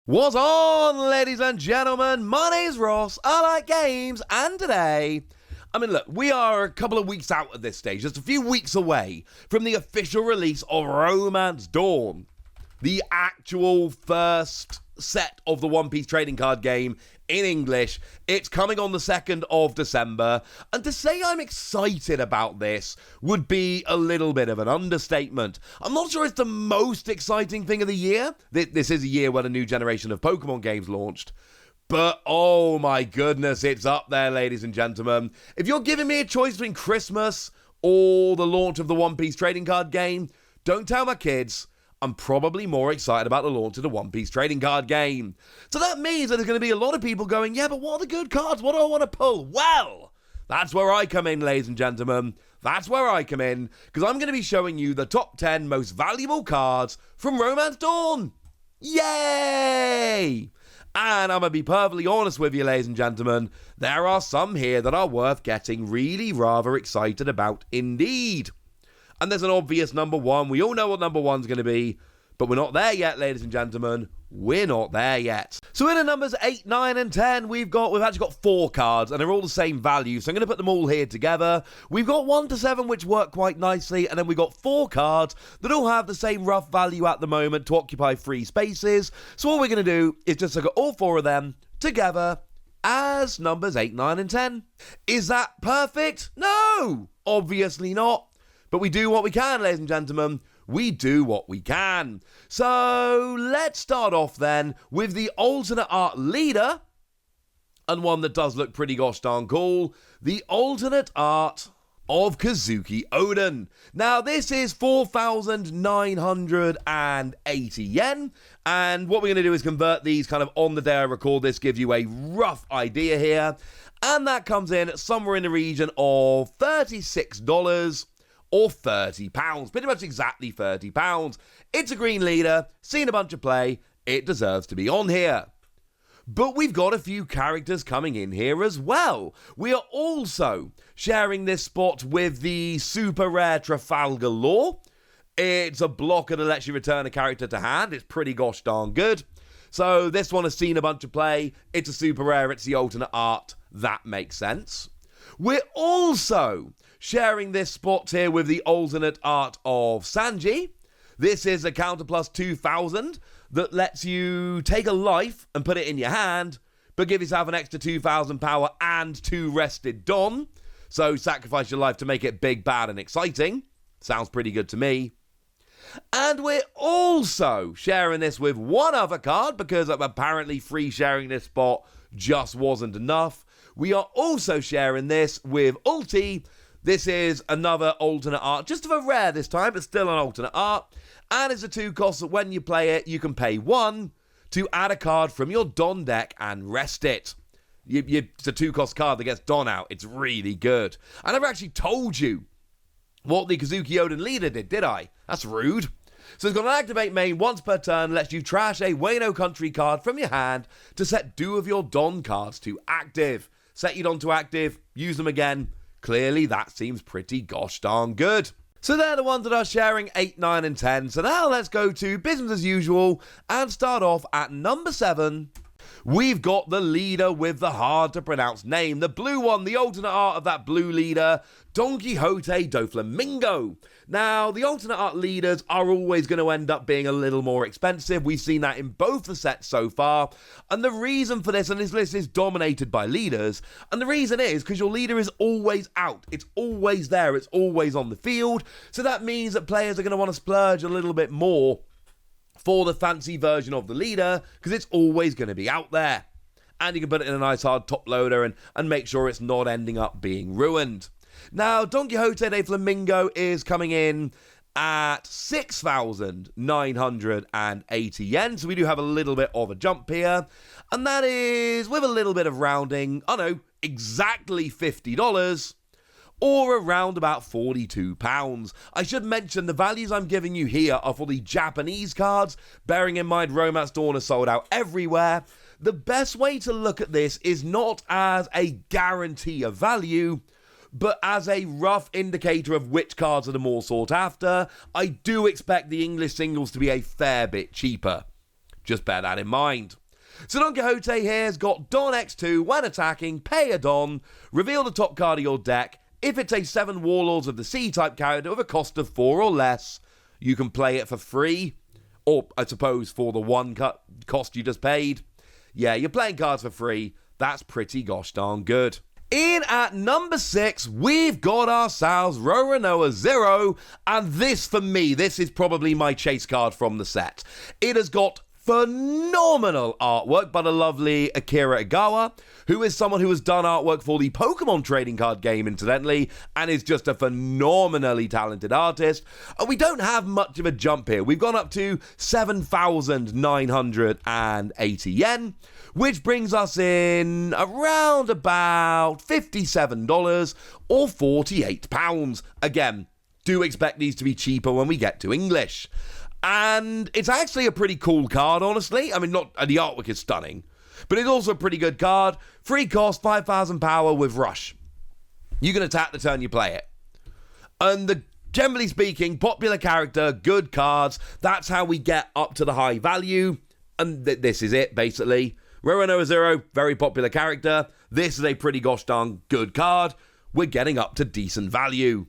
What's on, ladies and gentlemen? My name's Ross, I like games, and today, look, we are a couple of weeks out at this stage, just a few weeks away from the official release of Romance Dawn, the actual first set of the One Piece trading card game in English. It's coming on the 2nd of December, and to say I'm excited about this would be a little bit of an understatement. I'm not sure it's the most exciting thing of the year. This is a year when a new generation of Pokemon games launched, but oh my goodness, it's up there, ladies and gentlemen. If you're giving me a choice between Christmas or the launch of the One Piece trading card game, don't tell my kids. I'm probably more excited about the launch of the One Piece trading card game. So that means that there's going to be a lot of people going, yeah, but what are the good cards? What do I want to pull? Well, that's where I come in, ladies and gentlemen. That's where I come in, because I'm going to be showing you the top 10 most valuable cards from Romance Dawn. Yay! And I'm going to be perfectly honest with you, ladies and gentlemen. There are some here that are worth getting really rather excited about indeed. And there's an obvious number one. We all know what number one's going to be, but we're not there yet, ladies and gentlemen. We're not there yet. So in the numbers 8, 9, and 10, we've actually got 4 cards, and they're all the same value, so I'm going to put them all here together. We've got 1 to 7, which work quite nicely, and then we've got 4 cards that all have the same rough value at the moment to occupy 3 spaces. So all we're going to do is just look at all 4 of them together as numbers 8, 9, and 10. Is that perfect? No! Obviously not. But we do what we can, ladies and gentlemen. We do what we can. So let's start off then with the alternate art leader, and one that does look pretty gosh darn cool, the alternate art of Kazuki Oden. Now this is 4,980 yen, and what we're going to do is convert these kind of on the day I record this, give you a rough idea here, and that comes in somewhere in the region of $36 or £30, pretty much exactly £30. It's a green leader, seen a bunch of play, it deserves to be on here. But we've got a few characters coming in here as well. We are also sharing this spot with the super rare Trafalgar lore. It's a blocker that lets you return a character to hand. It's pretty gosh darn good. So this one has seen a bunch of play. It's a super rare, it's the alternate art. That makes sense. We're also sharing this spot here with the alternate art of Sanji. This is a counter plus 2,000 that lets you take a life and put it in your hand, but give yourself an extra 2,000 power and 2 rested Don. So sacrifice your life to make it big, bad, and exciting. Sounds pretty good to me. And we're also sharing this with one other card, because apparently free sharing this spot just wasn't enough. We are also sharing this with Ulti. This is another alternate art, just of a rare this time, but still an alternate art. And it's a 2 cost that when you play it, you can pay 1 to add a card from your Don deck and rest it. It's a 2 cost card that gets Don out. It's really good. I never actually told you what the Kazuki Oden leader did I? That's rude. So it's got an activate main once per turn, lets you trash a Wano Country card from your hand to set 2 of your Don cards to active. Set your Don to active, use them again. Clearly, that seems pretty gosh darn good. So they're the ones that are sharing 8, 9, and 10. So now let's go to business as usual and start off at number 7. We've got the leader with the hard-to-pronounce name, the blue one, the alternate art of that blue leader, DONQUIXOTE DOFLAMINGO. Now, the alternate art leaders are always going to end up being a little more expensive. We've seen that in both the sets so far. And the reason for this, and this list is dominated by leaders, and the reason is because your leader is always out. It's always there. It's always on the field. So that means that players are going to want to splurge a little bit more for the fancy version of the leader, because it's always going to be out there. And you can put it in a nice hard top loader and make sure it's not ending up being ruined. Now, DONQUIXOTE DOFLAMINGO is coming in at 6,980 yen, so we do have a little bit of a jump here. And that is, with a little bit of rounding, exactly $50. Or around about £42. I should mention the values I'm giving you here are for the Japanese cards, bearing in mind Romance Dawn is sold out everywhere. The best way to look at this is not as a guarantee of value, but as a rough indicator of which cards are the more sought after. I do expect the English singles to be a fair bit cheaper. Just bear that in mind. So Don Quixote here has got Don X2, when attacking, pay a Don, reveal the top card of your deck. If it's a 7 Warlords of the Sea type character with a cost of 4 or less, you can play it for free. Or, I suppose, for the one cost you just paid. Yeah, you're playing cards for free. That's pretty gosh darn good. In at number 6, we've got ourselves Roronoa ZORO, and this, for me, this is probably my chase card from the set. It has got phenomenal artwork by the lovely Akira Igawa, who is someone who has done artwork for the Pokemon trading card game, incidentally, and is just a phenomenally talented artist. And we don't have much of a jump here. We've gone up to 7,980 yen, which brings us in around about $57 or £48. Again, do expect these to be cheaper when we get to English. And it's actually a pretty cool card, honestly. I mean, the artwork is stunning, but it's also a pretty good card. Free cost, 5,000 power with Rush. You can attack the turn you play it. And generally speaking, popular character, good cards. That's how we get up to the high value. And this is it, basically. Roronoa ZORO, very popular character. This is a pretty gosh darn good card. We're getting up to decent value.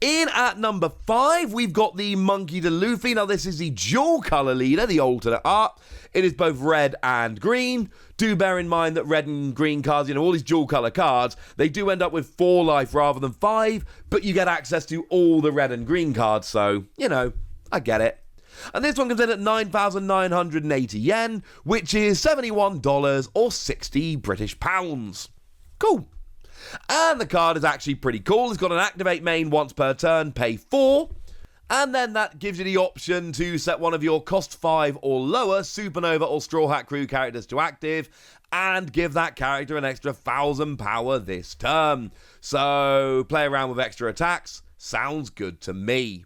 In at number 5, we've got the Monkey D. Luffy. Now, this is the dual colour leader, the alternate art. It is both red and green. Do bear in mind that red and green cards, all these dual colour cards, they do end up with 4 life rather than 5, but you get access to all the red and green cards, so, I get it. And this one comes in at 9,980 yen, which is $71 or 60 British pounds. Cool. And the card is actually pretty cool. It's got an activate main once per turn, pay 4. And then that gives you the option to set one of your cost 5 or lower Supernova or Straw Hat Crew characters to active and give that character an extra 1,000 power this turn. So play around with extra attacks. Sounds good to me.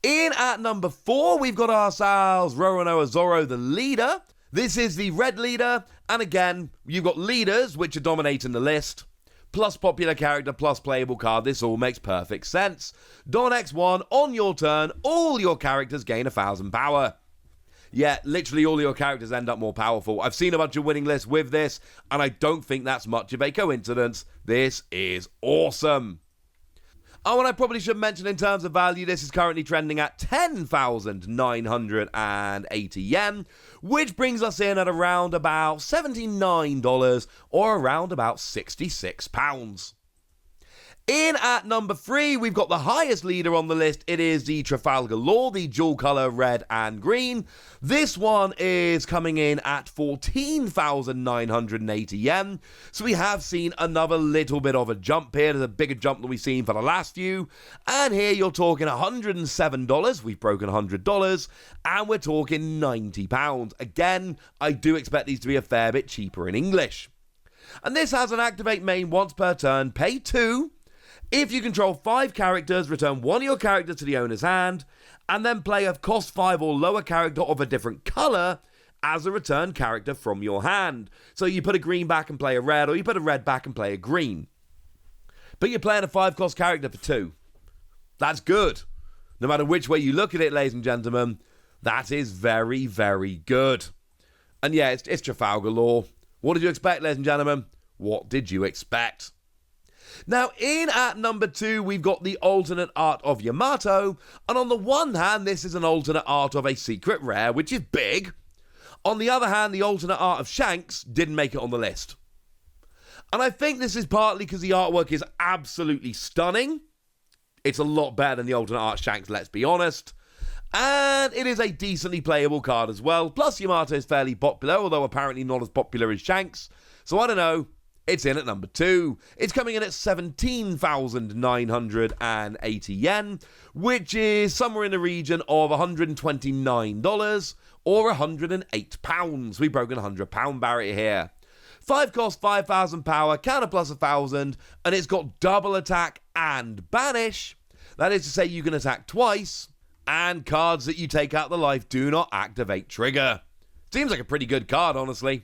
In at number 4, we've got ourselves Roronoa ZORO, the leader. This is the red leader. And again, you've got leaders, which are dominating the list, plus popular character, plus playable card. This all makes perfect sense. Don X1, on your turn, all your characters gain 1,000 power. Yeah, literally all your characters end up more powerful. I've seen a bunch of winning lists with this, and I don't think that's much of a coincidence. This is awesome. Oh, and I probably should mention in terms of value, this is currently trending at 10,980 yen, which brings us in at around about $79 or around about £66. In at number 3, we've got the highest leader on the list. It is the Trafalgar Law, the dual colour red and green. This one is coming in at 14,980 yen. So we have seen another little bit of a jump here. There's a bigger jump than we've seen for the last few. And here you're talking $107. We've broken $100. And we're talking £90. Again, I do expect these to be a fair bit cheaper in English. And this has an activate main once per turn, pay 2. If you control 5 characters, return one of your characters to the owner's hand, and then play a cost 5 or lower character of a different colour as a return character from your hand. So you put a green back and play a red, or you put a red back and play a green. But you're playing a 5-cost character for 2. That's good. No matter which way you look at it, ladies and gentlemen, that is very, very good. And yeah, it's Trafalgar Law. What did you expect, ladies and gentlemen? What did you expect? Now, in at number 2, we've got the alternate art of Yamato. And on the one hand, this is an alternate art of a secret rare, which is big. On the other hand, the alternate art of SHANK'S didn't make it on the list. And I think this is partly because the artwork is absolutely stunning. It's a lot better than the alternate art SHANK'S, let's be honest. And it is a decently playable card as well. Plus, Yamato is fairly popular, although apparently not as popular as SHANK'S. So I don't know. It's in at number 2. It's coming in at 17,980 yen, which is somewhere in the region of $129 or £108. We've broken a £100 barrier here. 5 cost, 5,000 power, counter plus 1,000, and it's got double attack and banish. That is to say you can attack twice, and cards that you take out the life do not activate trigger. Seems like a pretty good card, honestly.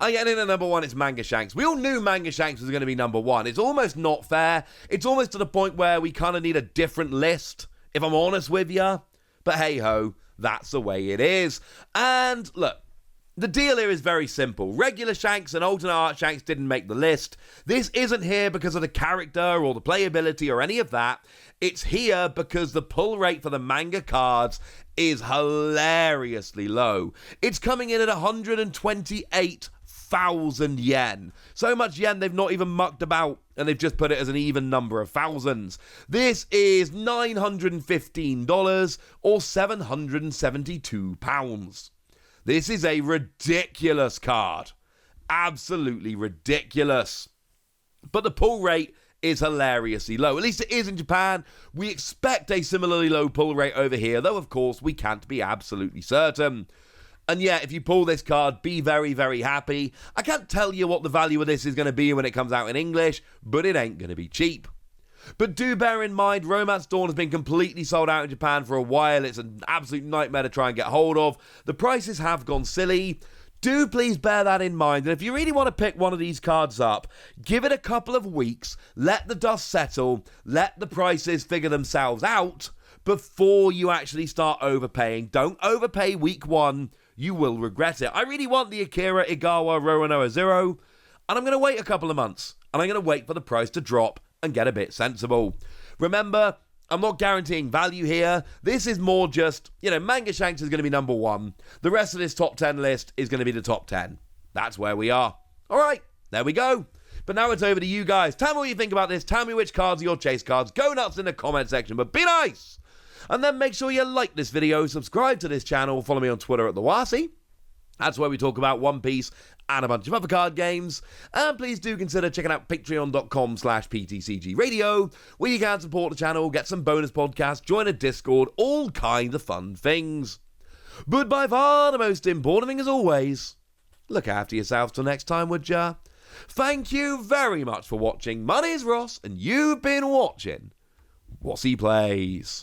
And in at number 1, it's Manga Shanks. We all knew Manga Shanks was going to be number 1. It's almost not fair. It's almost to the point where we kind of need a different list, if I'm honest with you. But hey-ho, That's the way it is. And look, the deal here is very simple. Regular Shanks and alternate art Shanks didn't make the list. This isn't here because of the character or the playability or any of that. It's here because the pull rate for the manga cards is hilariously low. It's coming in at 128,000 yen. So much yen they've not even mucked about, and they've just put it as an even number of thousands. This is $915 or £772. This is a ridiculous card. Absolutely ridiculous. But the pull rate is hilariously low. At least it is in Japan. We expect a similarly low pull rate over here, though of course we can't be absolutely certain. And yeah, if you pull this card, be very, very happy. I can't tell you what the value of this is going to be when it comes out in English, but it ain't going to be cheap. But do bear in mind, Romance Dawn has been completely sold out in Japan for a while. It's an absolute nightmare to try and get hold of. The prices have gone silly. Do please bear that in mind. And if you really want to pick one of these cards up, give it a couple of weeks, let the dust settle, let the prices figure themselves out before you actually start overpaying. Don't overpay week one. You will regret it. I really want the Akira Igawa Roronoa Zero, and I'm going to wait a couple of months, and I'm going to wait for the price to drop and get a bit sensible. Remember, I'm not guaranteeing value here. This is more just, Manga Shanks is going to be number one. The rest of this top 10 list is going to be the top 10. That's where we are. All right, there we go. But now it's over to you guys. Tell me what you think about this. Tell me which cards are your chase cards. Go nuts in the comment section, but be nice. And then make sure you like this video, subscribe to this channel, follow me on Twitter at TheWasi. That's where we talk about One Piece and a bunch of other card games. And please do consider checking out patreon.com/PTCG Radio, where you can support the channel, get some bonus podcasts, join a Discord, all kinds of fun things. But by far the most important thing as always, look after yourselves till next time, would ya? Thank you very much for watching. My name's Ross, and you've been watching Wasi Plays.